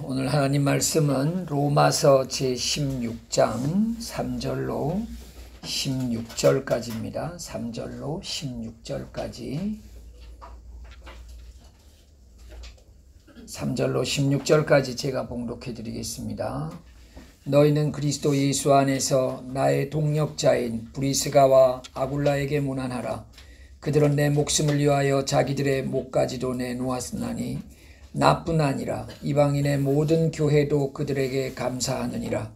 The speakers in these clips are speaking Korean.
오늘 하나님 말씀은 로마서 제16장 3절로 16절까지입니다. 3절로 16절까지. 3절로 16절까지 제가 봉독해 드리겠습니다. 너희는 그리스도 예수 안에서 나의 동역자인 브리스가와 아굴라에게 문안하라. 그들은 내 목숨을 위하여 자기들의 목까지도 내놓았으나니 나뿐 아니라 이방인의 모든 교회도 그들에게 감사하느니라.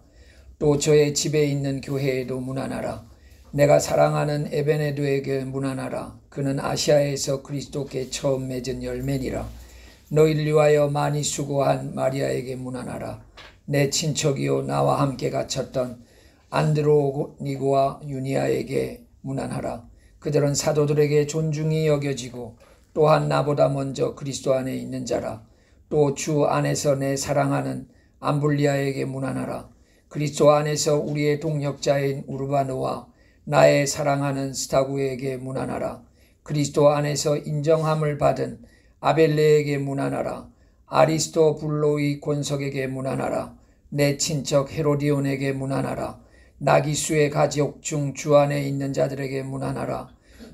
또 저의 집에 있는 교회에도 문안하라. 내가 사랑하는 에베네도에게 문안하라. 그는 아시아에서 그리스도께 처음 맺은 열매니라. 너희를 위하여 많이 수고한 마리아에게 문안하라. 내 친척이요 나와 함께 갇혔던 안드로니고와 유니아에게 문안하라. 그들은 사도들에게 존중이 여겨지고 또한 나보다 먼저 그리스도 안에 있는 자라. 또 주 안에서 내 사랑하는 암블리아에게 문안하라. 그리스도 안에서 우리의 동역자인 우르바노와 나의 사랑하는 스타구에게 문안하라. 그리스도 안에서 인정함을 받은 아벨레에게 문안하라. 아리스토블로의 권석에게 문안하라. 내 친척 헤로디온에게 문안하라. 나기수의 가족 중 주 안에 있는 자들에게 문안하라.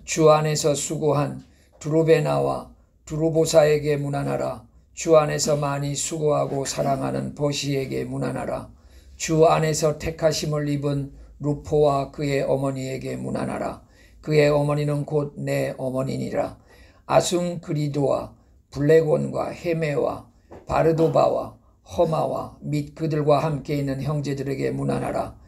주 안에서 수고한 드로베나와 드로보사에게 문안하라. 주 안에서 많이 수고하고 사랑하는 버시에게 문안하라. 주 안에서 택하심을 입은 루포와 그의 어머니에게 문안하라. 그의 어머니는 곧 내 어머니니라. 아순그리도와 블레곤과 헤메와 바르도바와 허마와 및 그들과 함께 있는 형제들에게 문안하라.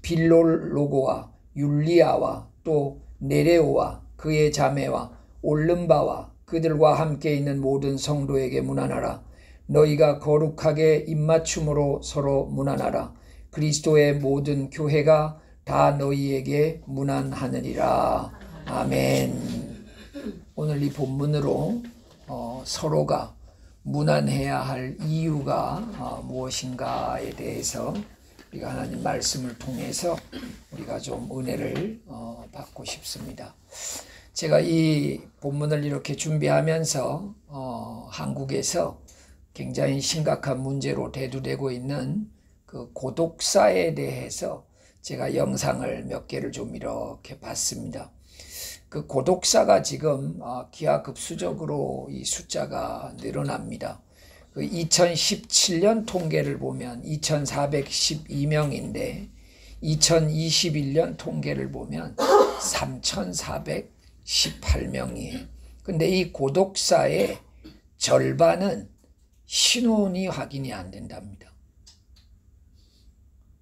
빌롤로고와 율리아와 또 네레오와 그의 자매와 올름바와 그들과 함께 있는 모든 성도에게 문안하라. 너희가 거룩하게 입맞춤으로 서로 문안하라. 그리스도의 모든 교회가 다 너희에게 문안하느니라. 아멘. 오늘 이 본문으로 서로가 문안해야 할 이유가 무엇인가에 대해서 우리가 하나님 말씀을 통해서 우리가 좀 은혜를 받고 싶습니다. 제가 이 본문을 이렇게 준비하면서 한국에서 굉장히 심각한 문제로 대두되고 있는 그 고독사에 대해서 제가 영상을 몇 개를 좀 이렇게 봤습니다. 그 고독사가 지금 기하급수적으로 이 숫자가 늘어납니다. 그 2017년 통계를 보면 2,412명인데 2021년 통계를 보면 3,418명이에요. 근데 이 고독사의 절반은 신원이 확인이 안 된답니다.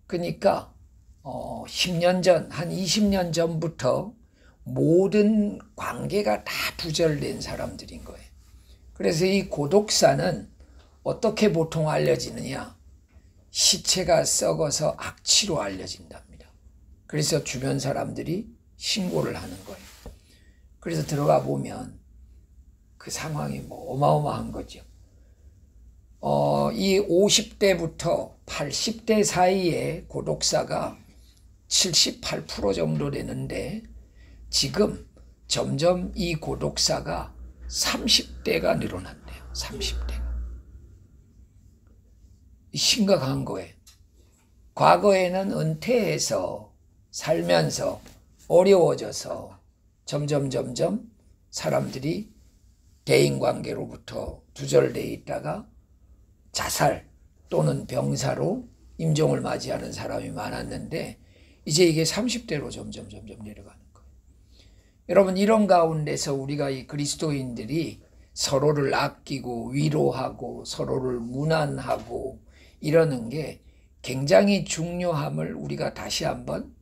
그러니까 10년 전, 한 20년 전부터 모든 관계가 다 두절된 사람들인 거예요. 그래서 이 고독사는 어떻게 보통 알려지느냐? 시체가 썩어서 악취로 알려진답니다. 그래서 주변 사람들이 신고를 하는 거예요. 그래서 들어가 보면 그 상황이 어마어마한 거죠. 이 50대부터 80대 사이의 고독사가 78% 정도 되는데 지금 점점 이 고독사가 30대가 늘어난대요. 30대가. 심각한 거예요. 과거에는 은퇴해서 살면서 어려워져서 점점 사람들이 대인관계로부터 두절되어 있다가 자살 또는 병사로 임종을 맞이하는 사람이 많았는데 이제 이게 30대로 점점 내려가는 거예요. 여러분, 이런 가운데서 우리가 이 그리스도인들이 서로를 아끼고 위로하고 서로를 문안하고 이러는 게 굉장히 중요함을 우리가 다시 한번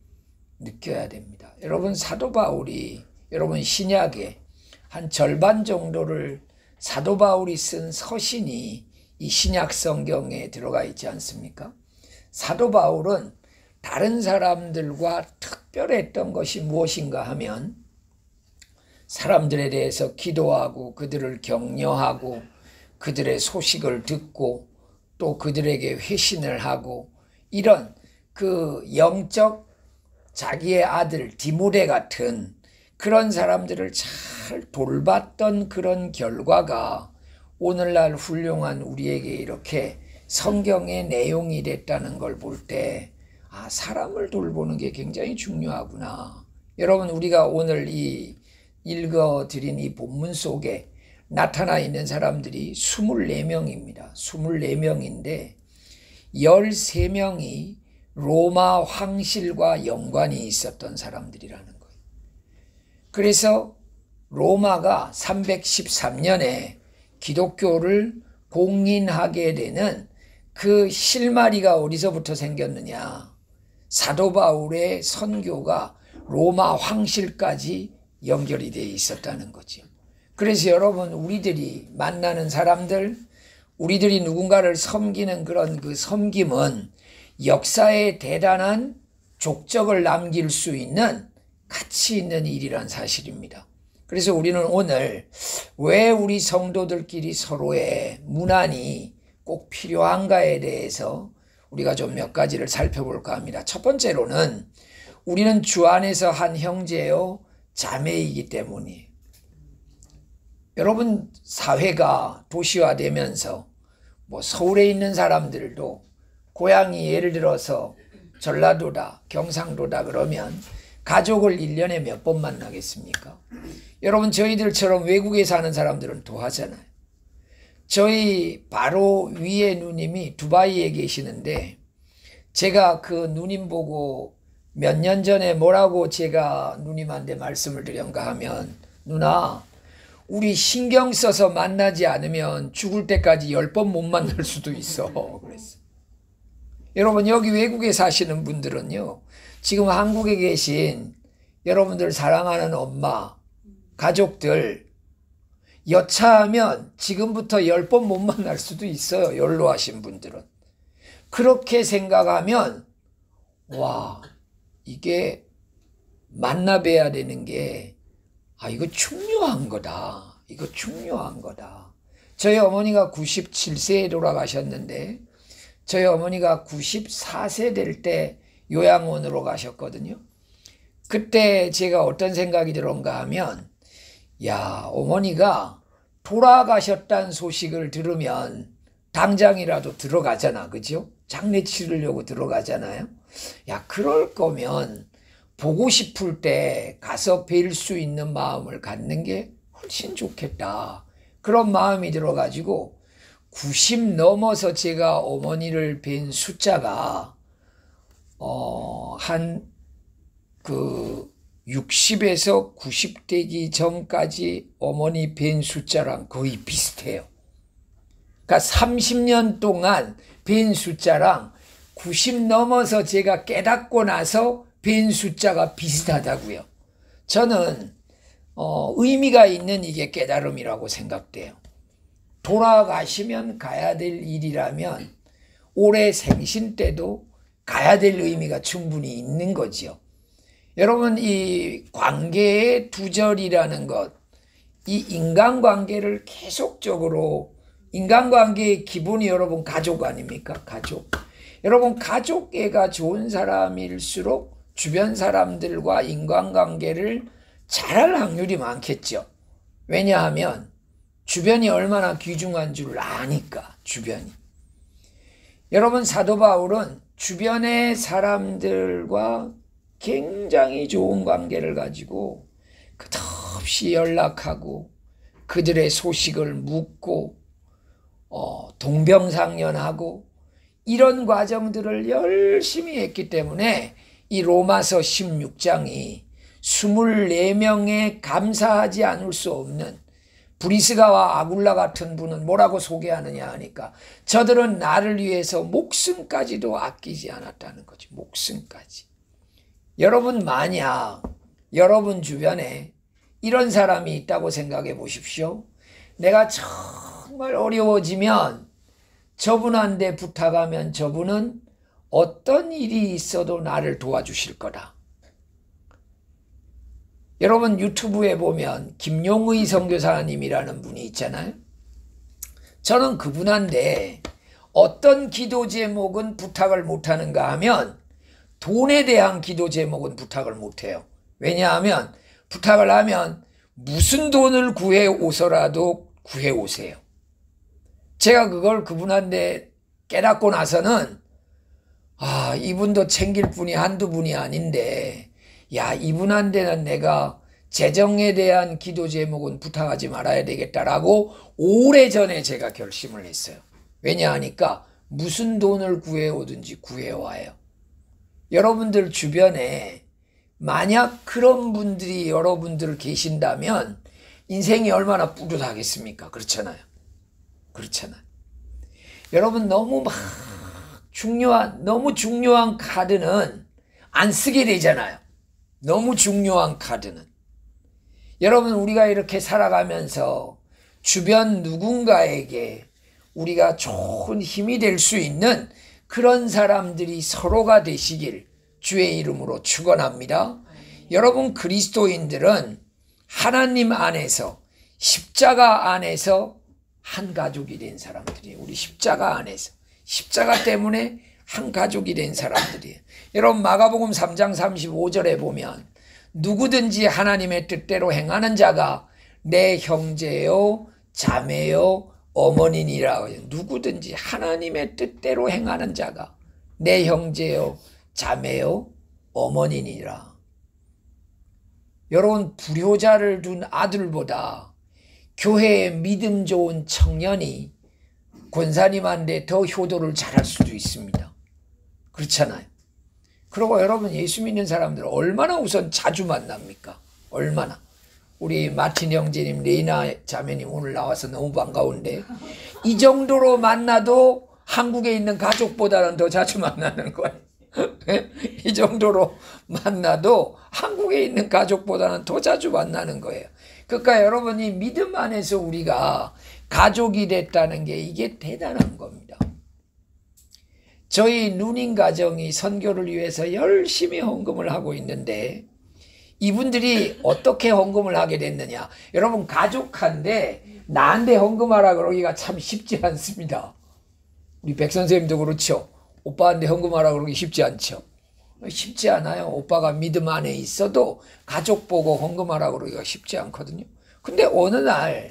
느껴야 됩니다. 여러분, 사도 바울이 여러분 신약의 한 절반 정도를 사도 바울이 쓴 서신이 이 신약 성경에 들어가 있지 않습니까? 사도 바울은 다른 사람들과 특별했던 것이 무엇인가 하면 사람들에 대해서 기도하고 그들을 격려하고 그들의 소식을 듣고 또 그들에게 회신을 하고 이런 그 영적 자기의 아들 디모데 같은 그런 사람들을 잘 돌봤던 그런 결과가 오늘날 훌륭한 우리에게 이렇게 성경의 내용이 됐다는 걸 볼 때, 사람을 돌보는 게 굉장히 중요하구나. 여러분, 우리가 오늘 이 읽어드린 이 본문 속에 나타나 있는 사람들이 24명입니다. 24명인데 13명이 로마 황실과 연관이 있었던 사람들이라는 거예요. 그래서 로마가 313년에 기독교를 공인하게 되는 그 실마리가 어디서부터 생겼느냐. 사도 바울의 선교가 로마 황실까지 연결이 되어 있었다는 거죠. 그래서 여러분, 우리들이 만나는 사람들, 우리들이 누군가를 섬기는 그런 그 섬김은 역사에 대단한 족적을 남길 수 있는 가치 있는 일이란 사실입니다. 그래서 우리는 오늘 왜 우리 성도들끼리 서로의 문안이 꼭 필요한가에 대해서 우리가 좀 몇 가지를 살펴볼까 합니다. 첫 번째로는 우리는 주 안에서 한 형제요 자매이기 때문이에요. 여러분, 사회가 도시화되면서 서울에 있는 사람들도 고향이 예를 들어서 전라도다, 경상도다 그러면 가족을 1년에 몇 번 만나겠습니까? 여러분, 저희들처럼 외국에 사는 사람들은 더 하잖아요. 저희 바로 위에 누님이 두바이에 계시는데 제가 그 누님 보고 몇 년 전에 뭐라고 제가 누님한테 말씀을 드렸는가 하면, 누나, 우리 신경 써서 만나지 않으면 죽을 때까지 10번 못 만날 수도 있어. 그랬어. 여러분, 여기 외국에 사시는 분들은요, 지금 한국에 계신 여러분들 사랑하는 엄마, 가족들, 여차하면 지금부터 10번 못 만날 수도 있어요. 연로하신 분들은. 그렇게 생각하면, 와, 이게 만나봐야 되는 게, 이거 중요한 거다. 이거 중요한 거다. 저희 어머니가 97세에 돌아가셨는데 저희 어머니가 94세 될 때 요양원으로 가셨거든요. 그때 제가 어떤 생각이 들었는가 하면, 어머니가 돌아가셨다는 소식을 들으면 당장이라도 들어가잖아. 그죠? 장례 치르려고 들어가잖아요. 그럴 거면 보고 싶을 때 가서 뵐 수 있는 마음을 갖는 게 훨씬 좋겠다. 그런 마음이 들어가지고 90 넘어서 제가 어머니를 뵌 숫자가 한 60에서 90 되기 전까지 어머니 뵌 숫자랑 거의 비슷해요. 그러니까 30년 동안 뵌 숫자랑 90 넘어서 제가 깨닫고 나서 뵌 숫자가 비슷하다고요. 저는 의미가 있는 이게 깨달음이라고 생각돼요. 돌아가시면 가야 될 일이라면 올해 생신 때도 가야 될 의미가 충분히 있는 거죠. 여러분, 이 관계의 두절이라는 것, 이 인간관계를 계속적으로, 인간관계의 기본이 여러분 가족 아닙니까? 가족. 여러분, 가족애가 좋은 사람일수록 주변 사람들과 인간관계를 잘할 확률이 많겠죠. 왜냐하면 주변이 얼마나 귀중한 줄 아니까, 주변이. 여러분, 사도 바울은 주변의 사람들과 굉장히 좋은 관계를 가지고 끝없이 연락하고 그들의 소식을 묻고 동병상련하고 이런 과정들을 열심히 했기 때문에 이 로마서 16장이 24명의 감사하지 않을 수 없는 브리스가와 아굴라 같은 분은 뭐라고 소개하느냐 하니까, 저들은 나를 위해서 목숨까지도 아끼지 않았다는 거죠. 목숨까지. 여러분, 만약 여러분 주변에 이런 사람이 있다고 생각해 보십시오. 내가 정말 어려워지면 저분한테 부탁하면 저분은 어떤 일이 있어도 나를 도와주실 거다. 여러분, 유튜브에 보면 김용의 선교사님이라는 분이 있잖아요. 저는 그분한테 어떤 기도 제목은 부탁을 못하는가 하면 돈에 대한 기도 제목은 부탁을 못해요. 왜냐하면 부탁을 하면 무슨 돈을 구해 오서라도 구해 오세요. 제가 그걸 그분한테 깨닫고 나서는 이분도 챙길 분이 한두 분이 아닌데 이분한테는 내가 재정에 대한 기도 제목은 부탁하지 말아야 되겠다라고 오래전에 제가 결심을 했어요. 왜냐하니까 무슨 돈을 구해오든지 구해와요. 여러분들 주변에 만약 그런 분들이 여러분들 계신다면 인생이 얼마나 뿌듯하겠습니까? 그렇잖아요. 여러분 너무 중요한 카드는 안 쓰게 되잖아요. 너무 중요한 카드는. 여러분 우리가 이렇게 살아가면서 주변 누군가에게 우리가 좋은 힘이 될 수 있는 그런 사람들이 서로가 되시길 주의 이름으로 축원합니다. 여러분 그리스도인들은 하나님 안에서 십자가 안에서 한 가족이 된 사람들이에요. 우리 십자가 안에서 십자가 때문에 한 가족이 된 사람들이에요. 여러분 마가복음 3장 35절에 보면 누구든지 하나님의 뜻대로 행하는 자가 내 형제요 자매요 어머니니라. 누구든지 하나님의 뜻대로 행하는 자가 내 형제요 자매요 어머니니라. 여러분 불효자를 둔 아들보다 교회에 믿음 좋은 청년이 권사님한테 더 효도를 잘할 수도 있습니다. 그렇잖아요. 그리고 여러분 예수 믿는 사람들 얼마나 우선 자주 만납니까? 얼마나. 우리 마틴 형제님, 레이나 자매님 오늘 나와서 너무 반가운데 이 정도로 만나도 한국에 있는 가족보다는 더 자주 만나는 거예요. 이 정도로 만나도 한국에 있는 가족보다는 더 자주 만나는 거예요. 그러니까 여러분이 믿음 안에서 우리가 가족이 됐다는 게 이게 대단한 겁니다. 저희 누님 가정이 선교를 위해서 열심히 헌금을 하고 있는데 이분들이 어떻게 헌금을 하게 됐느냐. 여러분 가족한테 나한테 헌금하라 그러기가 참 쉽지 않습니다. 우리 백 선생님도 그렇죠. 오빠한테 헌금하라 그러기 쉽지 않죠. 쉽지 않아요. 오빠가 믿음 안에 있어도 가족 보고 헌금하라 그러기가 쉽지 않거든요. 근데 어느 날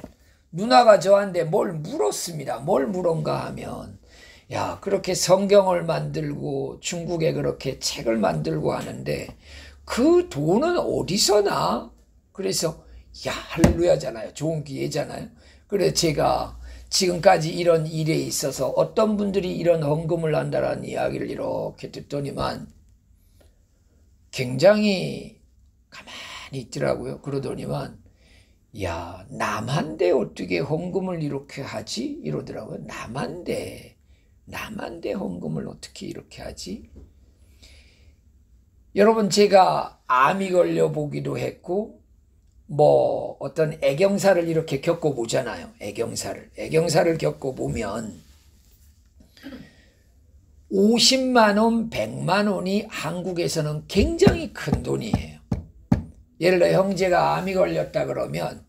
누나가 저한테 뭘 물었습니다. 뭘 물은가 하면 그렇게 성경을 만들고 중국에 그렇게 책을 만들고 하는데 그 돈은 어디서 나? 그래서 할렐루야잖아요. 좋은 기회잖아요. 그래서 제가 지금까지 이런 일에 있어서 어떤 분들이 이런 헌금을 한다라는 이야기를 이렇게 듣더니만 굉장히 가만히 있더라고요. 그러더니만 남한테 어떻게 헌금을 이렇게 하지? 이러더라고요. 남한테 헌금을 어떻게 이렇게 하지? 여러분 제가 암이 걸려 보기도 했고 어떤 애경사를 이렇게 겪어보잖아요. 애경사를 겪어보면 50만 원, 100만 원이 한국에서는 굉장히 큰 돈이에요. 예를 들어 형제가 암이 걸렸다 그러면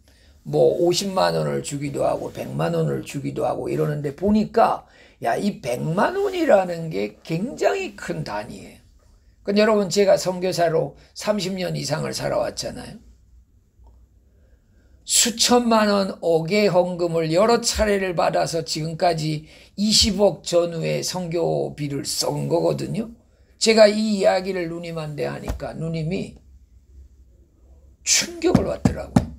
50만 원을 주기도 하고 100만 원을 주기도 하고 이러는데 보니까 이 100만 원이라는 게 굉장히 큰 단위예요. 근데 여러분 제가 선교사로 30년 이상을 살아왔잖아요. 수천만 원 억의 헌금을 여러 차례를 받아서 지금까지 20억 전후의 선교비를 쏜 거거든요. 제가 이 이야기를 누님한테 하니까 누님이 충격을 받더라고요.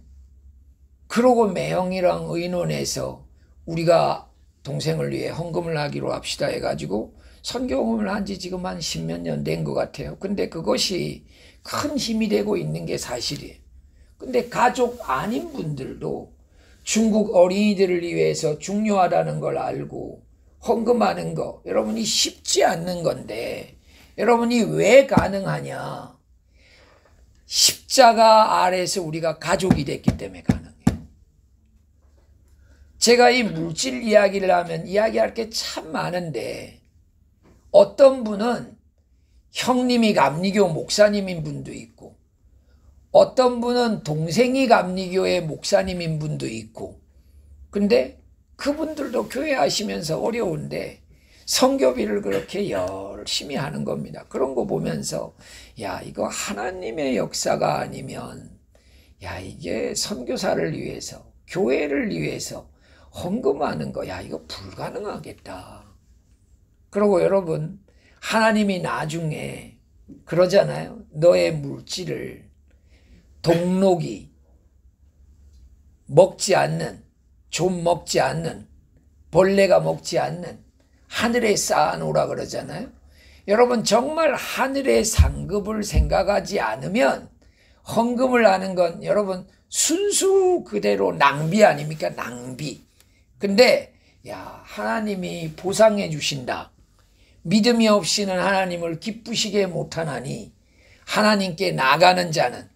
그러고 매형이랑 의논해서 우리가 동생을 위해 헌금을 하기로 합시다 해가지고 선교헌금을 한 지 지금 한 10몇 년 된 것 같아요. 근데 그것이 큰 힘이 되고 있는 게 사실이에요. 근데 가족 아닌 분들도 중국 어린이들을 위해서 중요하다는 걸 알고 헌금하는 거 여러분이 쉽지 않는 건데 여러분이 왜 가능하냐? 십자가 아래에서 우리가 가족이 됐기 때문에 가능해요. 제가 이 물질 이야기를 하면 이야기할 게 참 많은데 어떤 분은 형님이 감리교 목사님인 분도 있고 어떤 분은 동생이 감리교의 목사님인 분도 있고 근데 그분들도 교회 하시면서 어려운데 선교비를 그렇게 열심히 하는 겁니다. 그런 거 보면서 이거 하나님의 역사가 아니면 이게 선교사를 위해서 교회를 위해서 헌금하는 거야. 이거 불가능하겠다. 그리고 여러분, 하나님이 나중에 그러잖아요. 너의 물질을 동록이 먹지 않는, 좀 먹지 않는, 벌레가 먹지 않는 하늘에 쌓아놓으라 그러잖아요. 여러분, 정말 하늘의 상급을 생각하지 않으면 헌금을 하는 건 여러분 순수 그대로 낭비 아닙니까? 낭비. 근데 하나님이 보상해 주신다. 믿음이 없이는 하나님을 기쁘시게 못하나니 하나님께 나가는 자는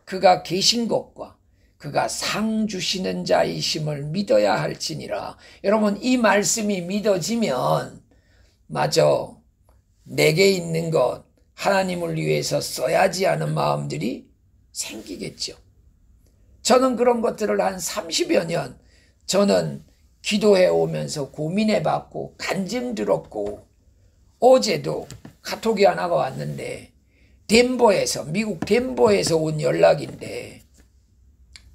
그가 계신 것과 그가 상 주시는 자이심을 믿어야 할지니라. 여러분, 이 말씀이 믿어지면 맞아, 내게 있는 것 하나님을 위해서 써야지 하는 마음들이 생기겠죠. 저는 그런 것들을 한 30여 년 저는 기도해 오면서 고민해 봤고 간증 들었고, 어제도 카톡이 하나가 왔는데 덴버에서, 미국 덴버에서 온 연락인데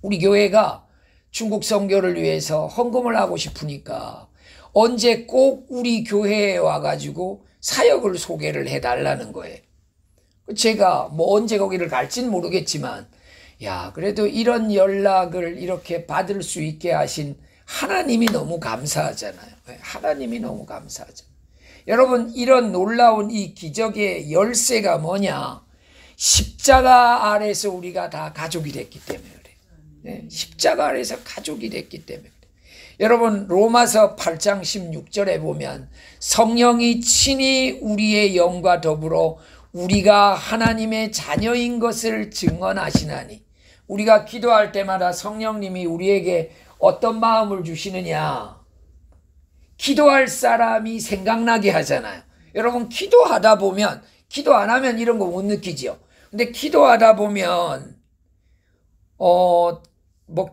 우리 교회가 중국 선교를 위해서 헌금을 하고 싶으니까 언제 꼭 우리 교회에 와가지고 사역을 소개를 해달라는 거예요. 제가 언제 거기를 갈지는 모르겠지만 그래도 이런 연락을 이렇게 받을 수 있게 하신 하나님이 너무 감사하잖아요. 하나님이 너무 감사하잖아요. 여러분, 이런 놀라운 이 기적의 열쇠가 뭐냐? 십자가 아래서 우리가 다 가족이 됐기 때문에 그래요. 십자가 아래서 가족이 됐기 때문에 그래요. 여러분, 로마서 8장 16절에 보면 성령이 친히 우리의 영과 더불어 우리가 하나님의 자녀인 것을 증언하시나니, 우리가 기도할 때마다 성령님이 우리에게 어떤 마음을 주시느냐? 기도할 사람이 생각나게 하잖아요. 여러분, 기도하다 보면, 기도 안 하면 이런 거 못 느끼죠. 근데 기도하다 보면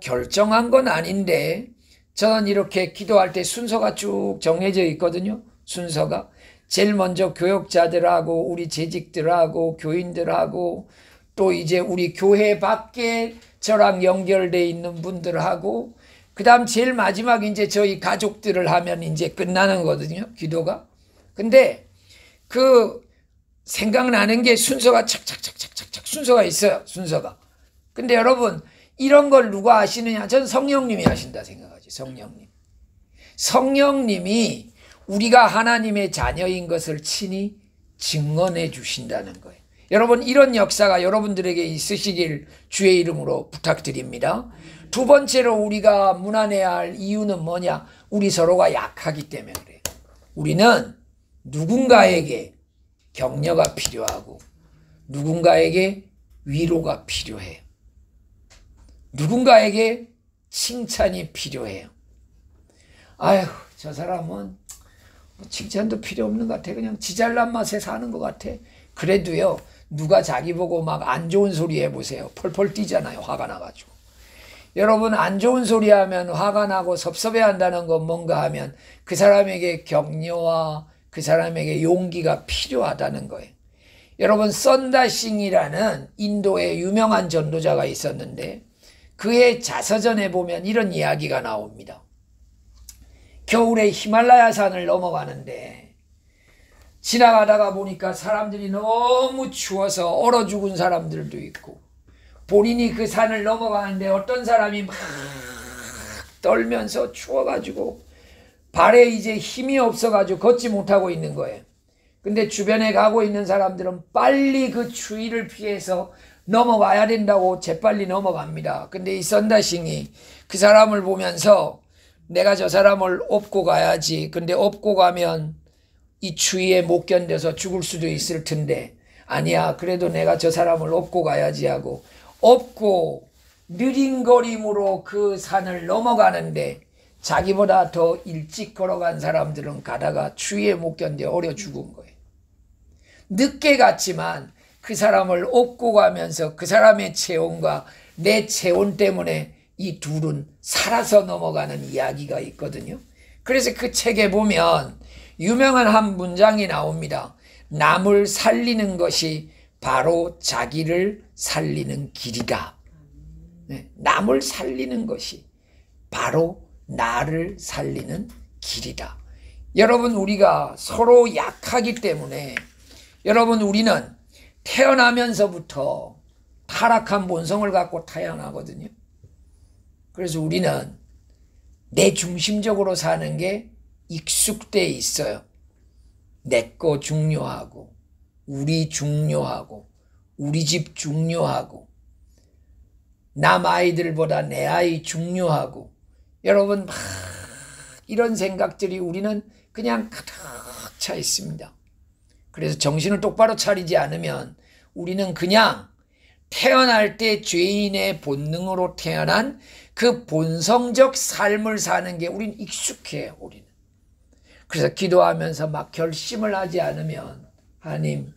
결정한 건 아닌데 저는 이렇게 기도할 때 순서가 쭉 정해져 있거든요. 순서가 제일 먼저 교역자들하고 우리 재직들하고 교인들하고 또 이제 우리 교회 밖에 저랑 연결돼 있는 분들하고 그 다음 제일 마지막 이제 저희 가족들을 하면 이제 끝나는 거거든요, 기도가. 근데 그 생각나는 게 순서가 착착착착착착 순서가 있어요, 순서가. 근데 여러분, 이런 걸 누가 하시느냐? 전 성령님이 하신다 생각하지, 성령님. 성령님이 우리가 하나님의 자녀인 것을 친히 증언해 주신다는 거예요. 여러분, 이런 역사가 여러분들에게 있으시길 주의 이름으로 부탁드립니다. 두 번째로 우리가 무난해야 할 이유는 뭐냐? 우리 서로가 약하기 때문에 그래요. 우리는 누군가에게 격려가 필요하고 누군가에게 위로가 필요해요. 누군가에게 칭찬이 필요해요. 아휴, 저 사람은 칭찬도 필요 없는 것 같아. 그냥 지 잘난 맛에 사는 것 같아. 그래도요, 누가 자기 보고 막 안 좋은 소리 해보세요. 펄펄 뛰잖아요, 화가 나가지고. 여러분, 안 좋은 소리 하면 화가 나고 섭섭해한다는 건 뭔가 하면 그 사람에게 격려와 그 사람에게 용기가 필요하다는 거예요. 여러분, 썬다싱이라는 인도의 유명한 전도자가 있었는데 그의 자서전에 보면 이런 이야기가 나옵니다. 겨울에 히말라야 산을 넘어가는데 지나가다가 보니까 사람들이 너무 추워서 얼어 죽은 사람들도 있고, 본인이 그 산을 넘어가는데 어떤 사람이 막 떨면서 추워가지고 발에 이제 힘이 없어가지고 걷지 못하고 있는 거예요. 근데 주변에 가고 있는 사람들은 빨리 그 추위를 피해서 넘어가야 된다고 재빨리 넘어갑니다. 근데 이 썬다싱이 그 사람을 보면서 내가 저 사람을 업고 가야지. 근데 업고 가면 이 추위에 못 견뎌서 죽을 수도 있을 텐데, 아니야, 그래도 내가 저 사람을 업고 가야지 하고 업고 느린 걸음으로 그 산을 넘어가는데 자기보다 더 일찍 걸어간 사람들은 가다가 추위에 못 견뎌 얼어 죽은 거예요. 늦게 갔지만 그 사람을 업고 가면서 그 사람의 체온과 내 체온 때문에 이 둘은 살아서 넘어가는 이야기가 있거든요. 그래서 그 책에 보면 유명한 한 문장이 나옵니다. 남을 살리는 것이 바로 자기를 살리는 길이다. 남을 살리는 것이 바로 나를 살리는 길이다. 여러분, 우리가 서로 약하기 때문에 여러분, 우리는 태어나면서부터 타락한 본성을 갖고 태어나거든요. 그래서 우리는 내 중심적으로 사는 게 익숙돼 있어요. 내 거 중요하고, 우리 중요하고, 우리 집 중요하고, 남 아이들보다 내 아이 중요하고, 여러분 막 이런 생각들이 우리는 그냥 가득 차 있습니다. 그래서 정신을 똑바로 차리지 않으면 우리는 그냥 태어날 때 죄인의 본능으로 태어난 그 본성적 삶을 사는 게 우린 익숙해요. 우리는. 그래서 기도하면서 막 결심을 하지 않으면, 하나님,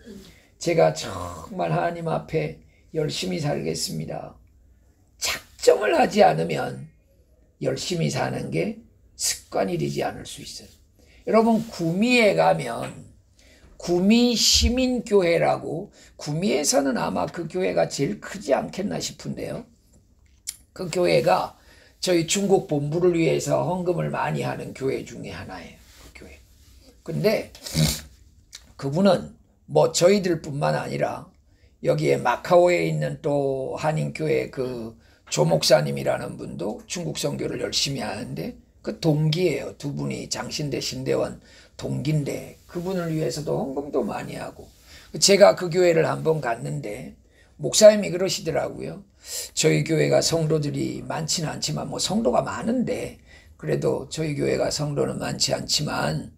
제가 정말 하나님 앞에 열심히 살겠습니다. 작정을 하지 않으면 열심히 사는 게 습관이 되지 않을 수 있어요. 여러분, 구미에 가면 구미 시민교회라고, 구미에서는 아마 그 교회가 제일 크지 않겠나 싶은데요. 그 교회가 저희 중국 본부를 위해서 헌금을 많이 하는 교회 중에 하나예요. 그 교회. 근데 그분은 뭐 저희들뿐만 아니라 여기에 마카오에 있는 또 한인교회 그 조 목사님이라는 분도 중국 선교를 열심히 하는데 그 동기예요. 두 분이 장신대 신대원 동기인데 그분을 위해서도 헌금도 많이 하고, 제가 그 교회를 한번 갔는데 목사님이 그러시더라고요. 저희 교회가 성도들이 많지는 않지만, 뭐 성도가 많은데 그래도 저희 교회가 성도는 많지 않지만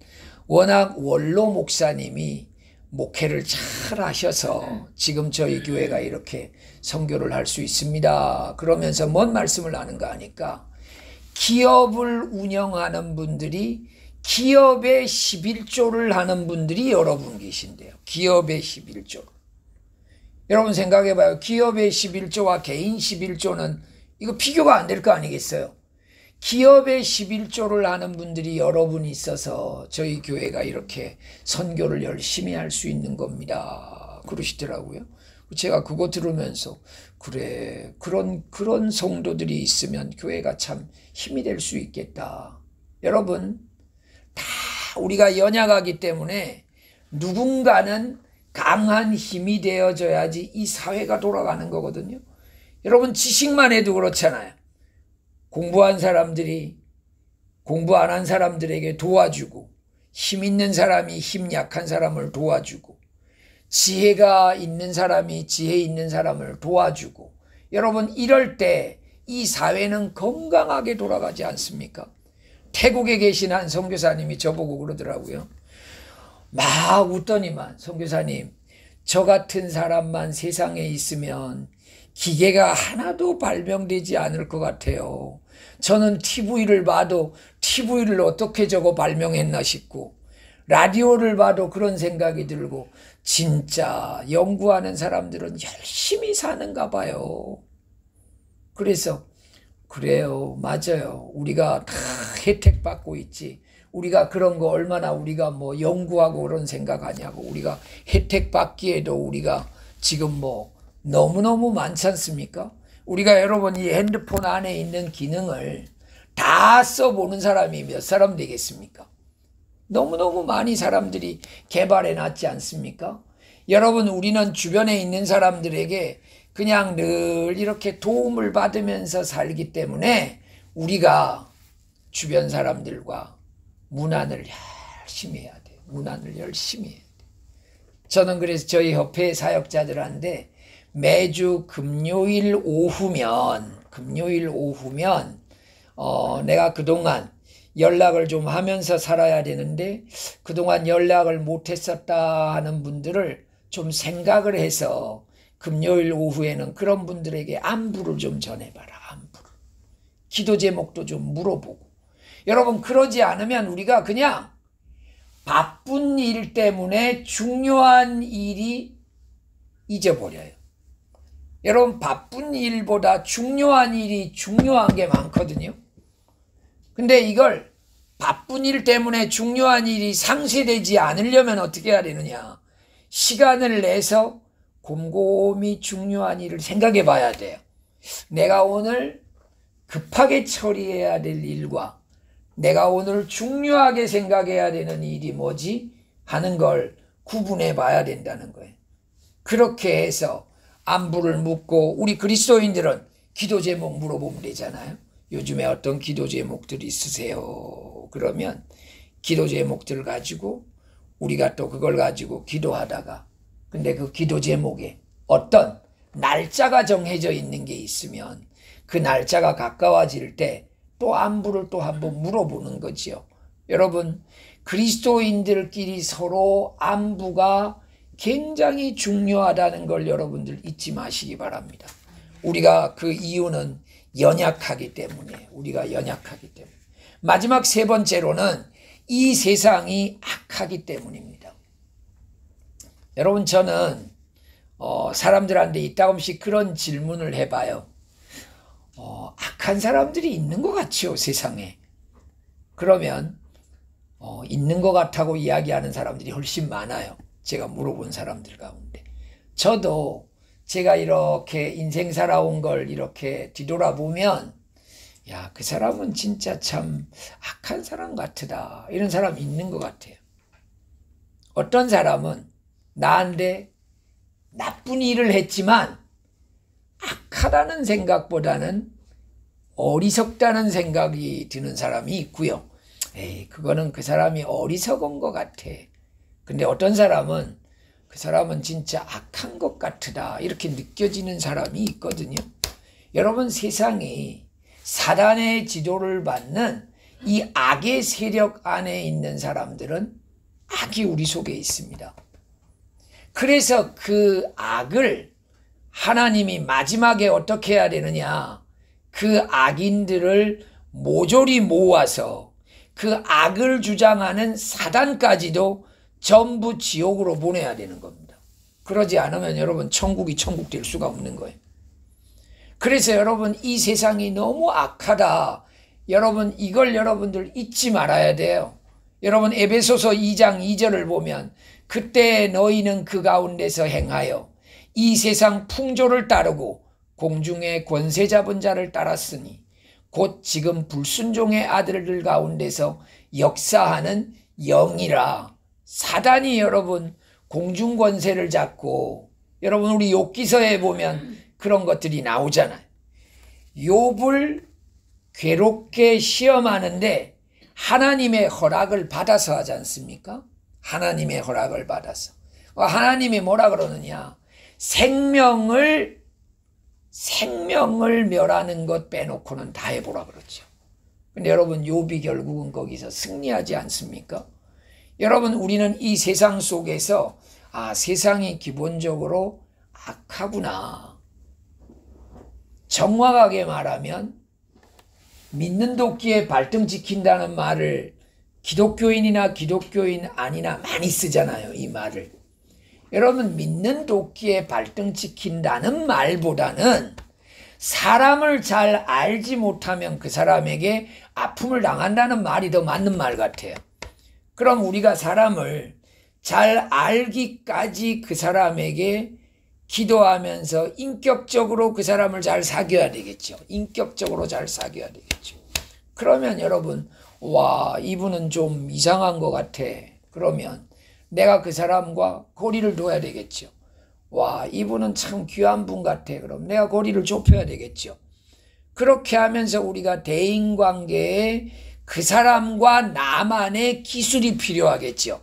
워낙 원로 목사님이 목회를 잘 하셔서 지금 저희 교회가 이렇게 선교를 할 수 있습니다. 그러면서 뭔 말씀을 하는가 하니까, 기업을 운영하는 분들이, 기업의 11조를 하는 분들이 여러분 계신데요. 기업의 11조. 여러분 생각해봐요. 기업의 11조와 개인 11조는 이거 비교가 안 될 거 아니겠어요? 기업의 11조를 하는 분들이 여러분이 있어서 저희 교회가 이렇게 선교를 열심히 할 수 있는 겁니다. 그러시더라고요. 제가 그거 들으면서, 그래, 그런 성도들이 있으면 교회가 참 힘이 될 수 있겠다. 여러분, 다 우리가 연약하기 때문에 누군가는 강한 힘이 되어줘야지 이 사회가 돌아가는 거거든요. 여러분, 지식만 해도 그렇잖아요. 공부한 사람들이 공부 안 한 사람들에게 도와주고, 힘 있는 사람이 힘 약한 사람을 도와주고, 지혜가 있는 사람이 지혜 있는 사람을 도와주고, 여러분 이럴 때 이 사회는 건강하게 돌아가지 않습니까? 태국에 계신 한 선교사님이 저보고 그러더라고요. 막 웃더니만, 선교사님, 저 같은 사람만 세상에 있으면 기계가 하나도 발명되지 않을 것 같아요. 저는 TV를 봐도 TV를 어떻게 저거 발명했나 싶고, 라디오를 봐도 그런 생각이 들고, 진짜 연구하는 사람들은 열심히 사는가 봐요. 그래서 그래요, 맞아요. 우리가 다 혜택 받고 있지. 우리가 그런 거 얼마나 우리가 뭐 연구하고 그런 생각하냐고. 우리가 혜택 받기에도 우리가 지금 뭐 너무너무 많지 않습니까? 우리가 여러분 이 핸드폰 안에 있는 기능을 다 써보는 사람이 몇 사람 되겠습니까? 너무너무 많이 사람들이 개발해 놨지 않습니까? 여러분, 우리는 주변에 있는 사람들에게 그냥 늘 이렇게 도움을 받으면서 살기 때문에 우리가 주변 사람들과 문안을 열심히 해야 돼요. 문안을 열심히 해야 돼요. 저는 그래서 저희 협회 사역자들한테 매주 금요일 오후면 내가 그동안 연락을 좀 하면서 살아야 되는데 그동안 연락을 못했었다 하는 분들을 좀 생각을 해서 금요일 오후에는 그런 분들에게 안부를 좀 전해봐라. 안부를. 기도 제목도 좀 물어보고. 여러분, 그러지 않으면 우리가 그냥 바쁜 일 때문에 중요한 일이 잊어버려요. 여러분, 바쁜 일보다 중요한 일이 중요한 게 많거든요. 근데 이걸 바쁜 일 때문에 중요한 일이 상쇄되지 않으려면 어떻게 해야 되느냐. 시간을 내서 곰곰이 중요한 일을 생각해 봐야 돼요. 내가 오늘 급하게 처리해야 될 일과 내가 오늘 중요하게 생각해야 되는 일이 뭐지 하는 걸 구분해 봐야 된다는 거예요. 그렇게 해서 안부를 묻고, 우리 그리스도인들은 기도 제목 물어보면 되잖아요. 요즘에 어떤 기도 제목들이 있으세요? 그러면 기도 제목들을 가지고 우리가 또 그걸 가지고 기도하다가, 근데 그 기도 제목에 어떤 날짜가 정해져 있는 게 있으면 그 날짜가 가까워질 때 또 안부를 또 한번 물어보는 거지요. 여러분, 그리스도인들끼리 서로 안부가 굉장히 중요하다는 걸 여러분들 잊지 마시기 바랍니다. 우리가 그 이유는 연약하기 때문에, 우리가 연약하기 때문에. 마지막 세 번째로는 이 세상이 악하기 때문입니다. 여러분, 저는 사람들한테 이따금씩 그런 질문을 해봐요. 악한 사람들이 있는 것 같지요, 세상에. 그러면 있는 것 같다고 이야기하는 사람들이 훨씬 많아요. 제가 물어본 사람들 가운데. 저도 제가 이렇게 인생 살아온 걸 이렇게 뒤돌아보면, 야, 그 사람은 진짜 참 악한 사람 같으다, 이런 사람이 있는 것 같아요. 어떤 사람은 나한테 나쁜 일을 했지만 악하다는 생각보다는 어리석다는 생각이 드는 사람이 있고요. 에이, 그거는 그 사람이 어리석은 것 같아. 근데 어떤 사람은 그 사람은 진짜 악한 것 같으다, 이렇게 느껴지는 사람이 있거든요. 여러분, 세상이 사단의 지도를 받는 이 악의 세력 안에 있는 사람들은 악이 우리 속에 있습니다. 그래서 그 악을 하나님이 마지막에 어떻게 해야 되느냐, 그 악인들을 모조리 모아서 그 악을 주장하는 사단까지도 전부 지옥으로 보내야 되는 겁니다. 그러지 않으면 여러분, 천국이 천국 될 수가 없는 거예요. 그래서 여러분, 이 세상이 너무 악하다, 여러분, 이걸 여러분들 잊지 말아야 돼요. 여러분, 에베소서 2장 2절을 보면, 그때 너희는 그 가운데서 행하여 이 세상 풍조를 따르고 공중의 권세 잡은 자를 따랐으니 곧 지금 불순종의 아들들 가운데서 역사하는 영이라. 사단이 여러분 공중 권세를 잡고, 여러분 우리 욥기서에 보면 그런 것들이 나오잖아요. 욥을 괴롭게 시험하는데 하나님의 허락을 받아서 하지 않습니까? 하나님의 허락을 받아서. 하나님이 뭐라 그러느냐, 생명을 멸하는 것 빼놓고는 다 해보라 그러죠. 근데 여러분, 욥이 결국은 거기서 승리하지 않습니까? 여러분, 우리는 이 세상 속에서 세상이 기본적으로 악하구나. 정확하게 말하면 믿는 도끼에 발등 지킨다는 말을 기독교인이나 기독교인 아니나 많이 쓰잖아요, 이 말을. 여러분, 믿는 도끼에 발등 지킨다는 말보다는 사람을 잘 알지 못하면 그 사람에게 아픔을 당한다는 말이 더 맞는 말 같아요. 그럼 우리가 사람을 잘 알기까지 그 사람에게 기도하면서 인격적으로 그 사람을 잘 사귀어야 되겠죠. 인격적으로 잘 사귀어야 되겠죠. 그러면 여러분, 와, 이분은 좀 이상한 것 같아. 그러면 내가 그 사람과 거리를 둬야 되겠죠. 와, 이분은 참 귀한 분 같아. 그럼 내가 거리를 좁혀야 되겠죠. 그렇게 하면서 우리가 대인관계에 그 사람과 나만의 기술이 필요하겠죠.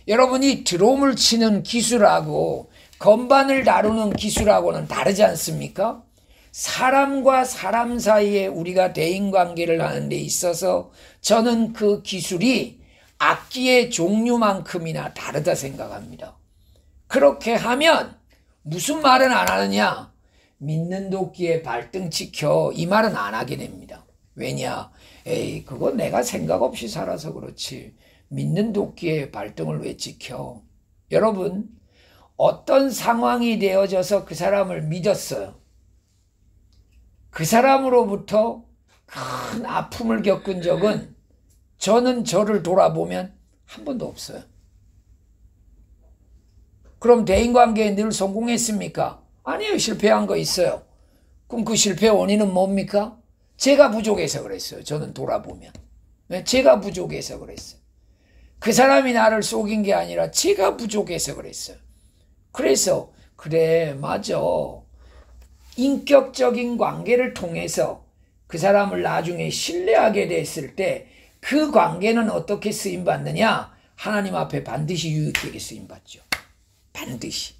여러분이 드럼을 치는 기술하고 건반을 다루는 기술하고는 다르지 않습니까? 사람과 사람 사이에 우리가 대인관계를 하는 데 있어서 저는 그 기술이 악기의 종류만큼이나 다르다 생각합니다. 그렇게 하면 무슨 말은 안 하느냐? 믿는 도끼에 발등 지켜, 이 말은 안 하게 됩니다. 왜냐? 에이, 그거 내가 생각 없이 살아서 그렇지. 믿는 도끼에 발등을 왜 지켜? 여러분, 어떤 상황이 되어져서 그 사람을 믿었어요. 그 사람으로부터 큰 아픔을 겪은 적은 저는 저를 돌아보면 한 번도 없어요. 그럼 대인관계에 늘 성공했습니까? 아니에요. 실패한 거 있어요. 그럼 그 실패의 원인은 뭡니까? 제가 부족해서 그랬어요. 저는 돌아보면. 제가 부족해서 그랬어요. 그 사람이 나를 속인 게 아니라 제가 부족해서 그랬어요. 그래서 그래 맞아. 인격적인 관계를 통해서 그 사람을 나중에 신뢰하게 됐을 때 그 관계는 어떻게 쓰임받느냐? 하나님 앞에 반드시 유익되게 쓰임받죠. 반드시.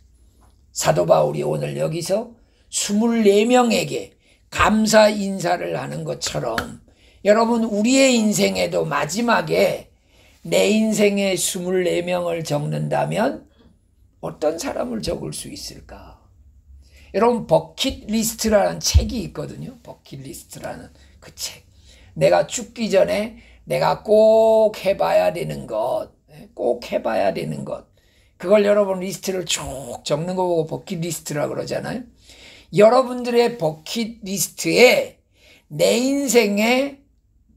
사도 바울이 오늘 여기서 24명에게 감사 인사를 하는 것처럼 여러분 우리의 인생에도 마지막에 내 인생에 24명을 적는다면 어떤 사람을 적을 수 있을까? 여러분 버킷리스트라는 책이 있거든요. 버킷리스트라는 그 책. 내가 죽기 전에 내가 꼭 해봐야 되는 것, 꼭 해봐야 되는 것. 그걸 여러분 리스트를 쭉 적는 거 보고 버킷리스트라고 그러잖아요. 여러분들의 버킷리스트에 내 인생에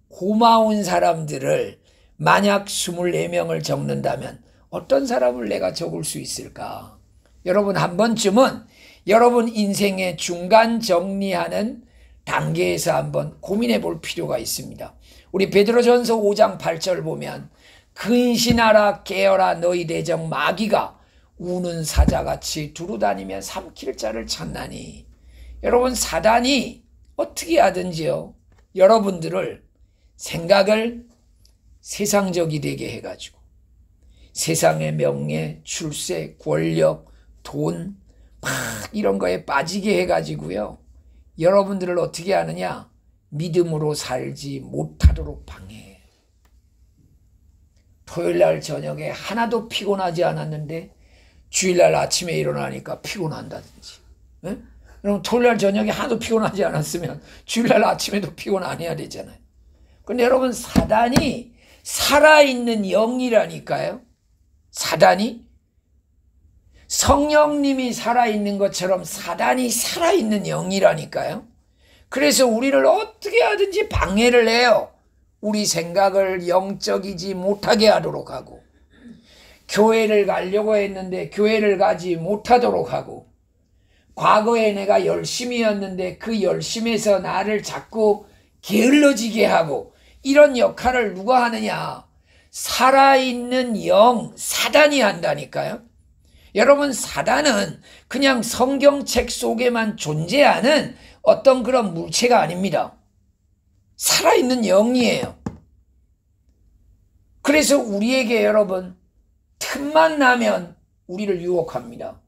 고마운 사람들을 만약 24명을 적는다면 어떤 사람을 내가 적을 수 있을까? 여러분 한 번쯤은 여러분 인생의 중간 정리하는 단계에서 한번 고민해 볼 필요가 있습니다. 우리 베드로전서 5장 8절 보면 근신하라 깨어라 너희 대적 마귀가 우는 사자같이 두루다니며 삼킬 자를 찾나니. 여러분 사단이 어떻게 하든지요 여러분들을 생각을 세상적이 되게 해가지고 세상의 명예, 출세, 권력, 돈 막 이런 거에 빠지게 해가지고요 여러분들을 어떻게 하느냐? 믿음으로 살지 못하도록 방해해요. 토요일날 저녁에 하나도 피곤하지 않았는데 주일날 아침에 일어나니까 피곤한다든지. 네? 그럼 토요일날 저녁에 하나도 피곤하지 않았으면 주일날 아침에도 피곤 안 해야 되잖아요. 근데 여러분 사단이 살아있는 영이라니까요. 사단이 성령님이 살아있는 것처럼 사단이 살아있는 영이라니까요. 그래서 우리를 어떻게 하든지 방해를 해요. 우리 생각을 영적이지 못하게 하도록 하고 교회를 가려고 했는데 교회를 가지 못하도록 하고 과거에 내가 열심이었는데 그 열심에서 나를 자꾸 게을러지게 하고 이런 역할을 누가 하느냐? 살아있는 영, 사단이 한다니까요. 여러분 사단은 그냥 성경책 속에만 존재하는 어떤 그런 물체가 아닙니다. 살아있는 영이에요. 그래서 우리에게 여러분 틈만 나면 우리를 유혹합니다.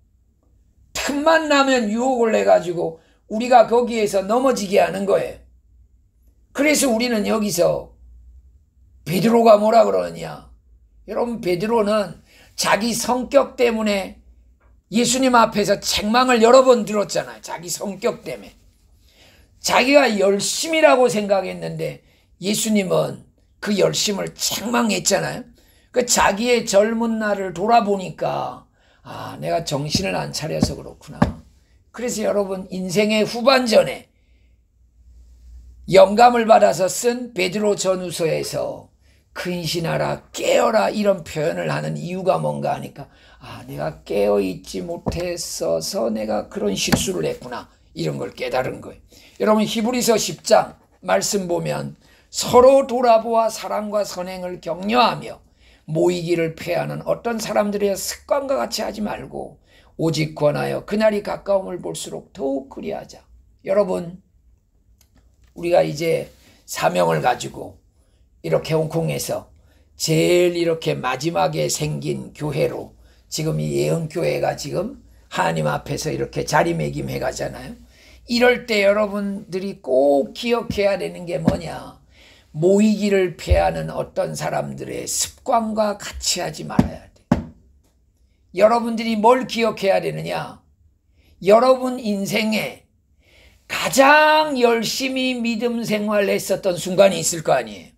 틈만 나면 유혹을 해가지고 우리가 거기에서 넘어지게 하는 거예요. 그래서 우리는 여기서 베드로가 뭐라 그러느냐? 여러분 베드로는 자기 성격 때문에 예수님 앞에서 책망을 여러 번 들었잖아요. 자기 성격 때문에. 자기가 열심이라고 생각했는데 예수님은 그 열심을 책망했잖아요. 그 자기의 젊은 날을 돌아보니까 아, 내가 정신을 안 차려서 그렇구나. 그래서 여러분 인생의 후반전에 영감을 받아서 쓴 베드로 전후서에서 근신하라 깨어라 이런 표현을 하는 이유가 뭔가 하니까 아, 내가 깨어있지 못했어서 내가 그런 실수를 했구나. 이런 걸 깨달은 거예요. 여러분 히브리서 10장 말씀 보면 서로 돌아보아 사랑과 선행을 격려하며 모이기를 패하는 어떤 사람들의 습관과 같이 하지 말고 오직 권하여 그날이 가까움을 볼수록 더욱 그리하자. 여러분 우리가 이제 사명을 가지고 이렇게 홍콩에서 제일 이렇게 마지막에 생긴 교회로 지금 이 예언교회가 지금 하나님 앞에서 이렇게 자리매김해 가잖아요. 이럴 때 여러분들이 꼭 기억해야 되는 게 뭐냐? 모이기를 패하는 어떤 사람들의 습관과 같이 하지 말아야 돼. 여러분들이 뭘 기억해야 되느냐? 여러분 인생에 가장 열심히 믿음 생활을 했었던 순간이 있을 거 아니에요.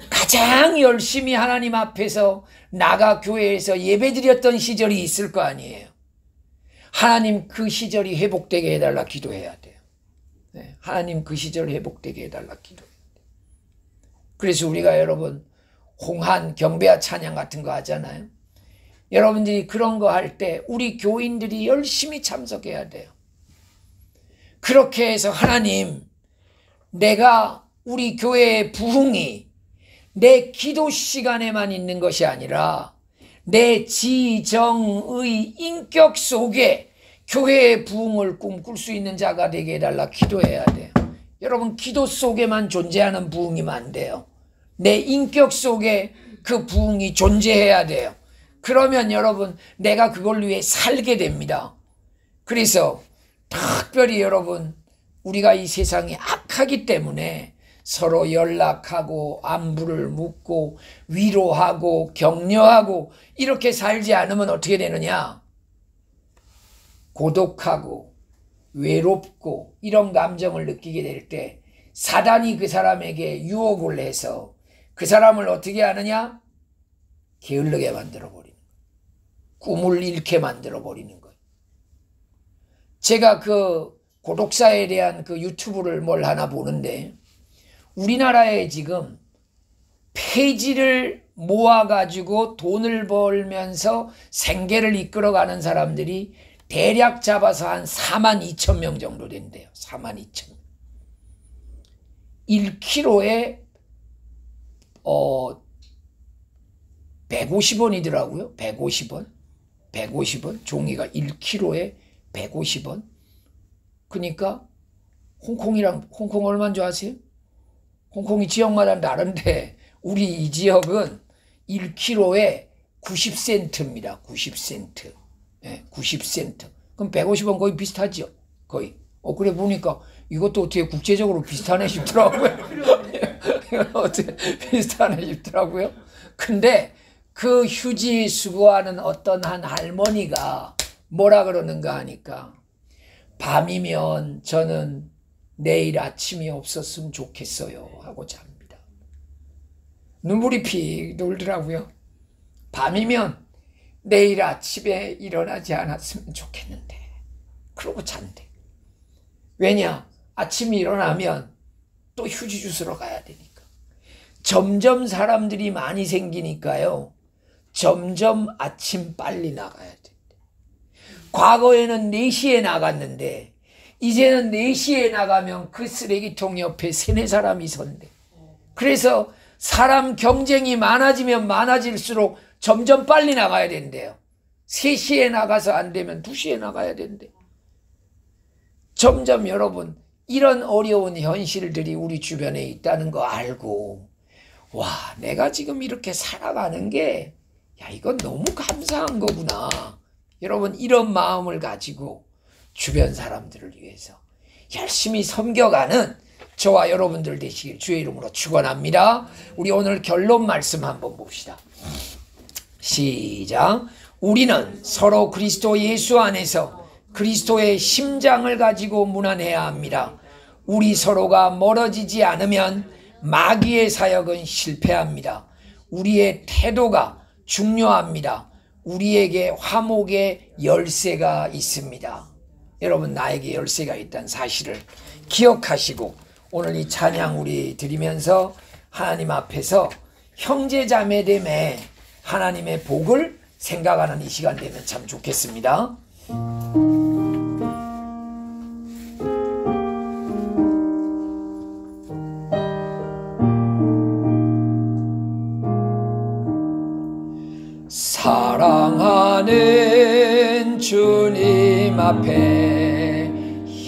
가장 열심히 하나님 앞에서 나가 교회에서 예배드렸던 시절이 있을 거 아니에요. 하나님 그 시절이 회복되게 해달라 기도해야 돼요. 네, 하나님 그 시절 회복되게 해달라 기도해야 돼요. 그래서 우리가 여러분 홍한 경배와 찬양 같은 거 하잖아요. 여러분들이 그런 거 할 때 우리 교인들이 열심히 참석해야 돼요. 그렇게 해서 하나님 우리 교회의 부흥이 내 기도 시간에만 있는 것이 아니라 내 지정의 인격 속에 교회의 부흥을 꿈꿀 수 있는 자가 되게 해달라 기도해야 돼요. 여러분, 기도 속에만 존재하는 부흥이면 안 돼요. 내 인격 속에 그 부흥이 존재해야 돼요. 그러면 여러분, 내가 그걸 위해 살게 됩니다. 그래서 특별히 여러분, 우리가 이 세상이 악하기 때문에 서로 연락하고 안부를 묻고 위로하고 격려하고 이렇게 살지 않으면 어떻게 되느냐? 고독하고 외롭고 이런 감정을 느끼게 될 때 사단이 그 사람에게 유혹을 해서 그 사람을 어떻게 하느냐? 게을르게 만들어버리는 거예요. 꿈을 잃게 만들어버리는 거예요. 제가 그 고독사에 대한 그 유튜브를 뭘 하나 보는데 우리나라에 지금 폐지를 모아가지고 돈을 벌면서 생계를 이끌어가는 사람들이 대략 잡아서 한 42,000명 정도 된대요. 42,000명. 1kg에 150원이더라고요. 150원. 150원. 종이가 1kg에 150원. 그러니까 홍콩 얼마인 줄 아세요? 홍콩이 지역마다 다른데 우리 이 지역은 1kg에 90센트입니다. 90센트. 네, 90센트. 그럼 150원 거의 비슷하죠? 거의. 그래 보니까 이것도 어떻게 국제적으로 비슷하네 싶더라고요. 어떻게 비슷하네 싶더라고요. 근데 그 휴지 수거하는 어떤 한 할머니가 뭐라 그러는가 하니까 밤이면 저는 내일 아침이 없었으면 좋겠어요 하고 잡니다. 눈물이 픽 돌더라고요. 밤이면 내일 아침에 일어나지 않았으면 좋겠는데 그러고 잔대. 왜냐? 아침에 일어나면 또 휴지 주스러 가야 되니까. 점점 사람들이 많이 생기니까요. 점점 아침 빨리 나가야 된대. 과거에는 4시에 나갔는데 이제는 4시에 나가면 그 쓰레기통 옆에 3-4사람이 선대. 그래서 사람 경쟁이 많아지면 많아질수록 점점 빨리 나가야 된대요. 3시에 나가서 안 되면 2시에 나가야 된대. 점점 여러분 이런 어려운 현실들이 우리 주변에 있다는 거 알고 와, 내가 지금 이렇게 살아가는 게 이건 너무 감사한 거구나. 여러분 이런 마음을 가지고 주변 사람들을 위해서 열심히 섬겨가는 저와 여러분들 되시길 주의 이름으로 축원합니다. 우리 오늘 결론 말씀 한번 봅시다. 시작. 우리는 서로 그리스도 예수 안에서 그리스도의 심장을 가지고 문안해야 합니다. 우리 서로가 멀어지지 않으면 마귀의 사역은 실패합니다. 우리의 태도가 중요합니다. 우리에게 화목의 열쇠가 있습니다. 여러분 나에게 열쇠가 있다는 사실을 기억하시고 오늘 이 찬양 우리 드리면서 하나님 앞에서 형제자매됨에 하나님의 복을 생각하는 이 시간 되면 참 좋겠습니다. 사랑하는 주님 앞에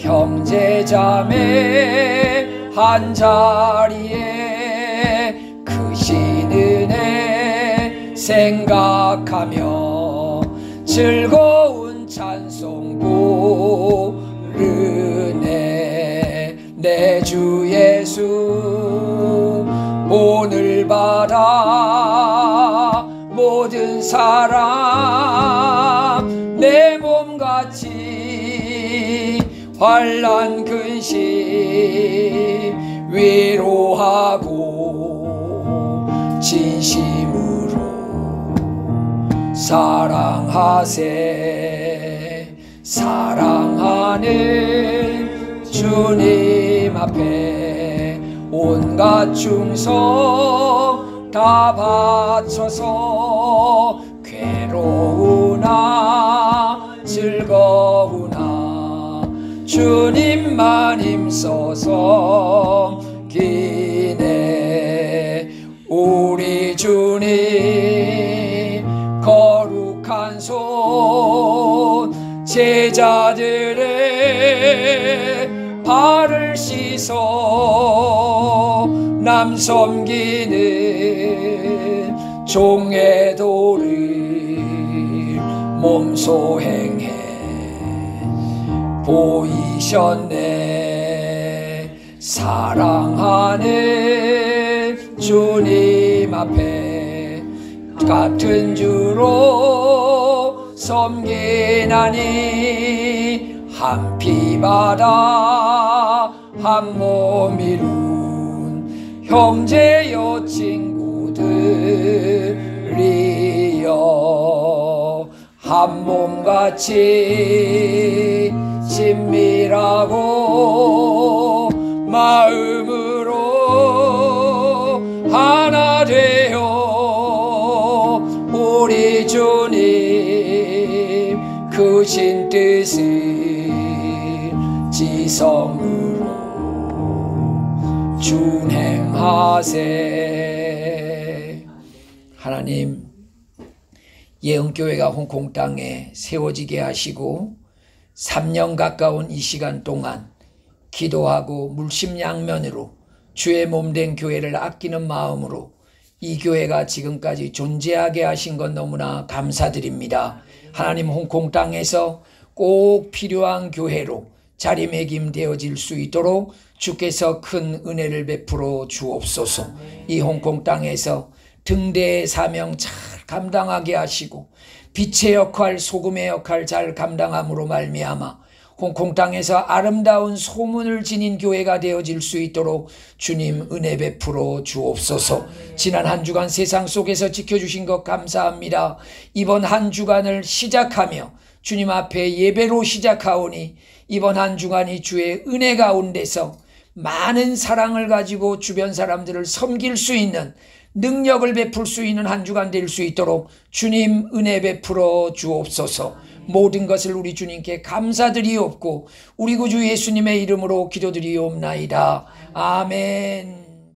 형제자매 한자리에 크신 은혜 생각하며 즐거운 찬송 부르네. 내 주 예수 오늘 받아 모든 사람 내 몸같이 환난 근심 위로하고 진심으로 사랑하세. 사랑하는 주님 앞에 온갖 충성 다 바쳐서 괴로우나 즐거우나 주님만 힘써서 기네. 우리 주님 거룩한 손 제자들의 발을 씻어 남 섬기는 종의 도를 몸소 행해 보이셨네. 사랑하는 주님 앞에 같은 주로 섬기나니 한 피바다 한 몸 이룬 형제여 친구들이여 한 몸같이 친밀하고 마음으로 하나 되어 우리 주님 크신 뜻을 지성으로 준행하세. 하나님, 예언교회가 홍콩 땅에 세워지게 하시고 3년 가까운 이 시간 동안 기도하고 물심양면으로 주의 몸된 교회를 아끼는 마음으로 이 교회가 지금까지 존재하게 하신 것 너무나 감사드립니다. 하나님, 홍콩 땅에서 꼭 필요한 교회로 자리매김되어질 수 있도록 주께서 큰 은혜를 베풀어 주옵소서. 이 홍콩 땅에서 등대의 사명 잘 감당하게 하시고 빛의 역할, 소금의 역할 잘 감당함으로 말미암아 홍콩 땅에서 아름다운 소문을 지닌 교회가 되어질 수 있도록 주님 은혜 베풀어 주옵소서. 지난 한 주간 세상 속에서 지켜주신 것 감사합니다. 이번 한 주간을 시작하며 주님 앞에 예배로 시작하오니 이번 한 주간이 주의 은혜 가운데서 많은 사랑을 가지고 주변 사람들을 섬길 수 있는 능력을 베풀 수 있는 한 주간 될 수 있도록 주님 은혜 베풀어 주옵소서. 모든 것을 우리 주님께 감사드리옵고 우리 구주 예수님의 이름으로 기도드리옵나이다. 아멘.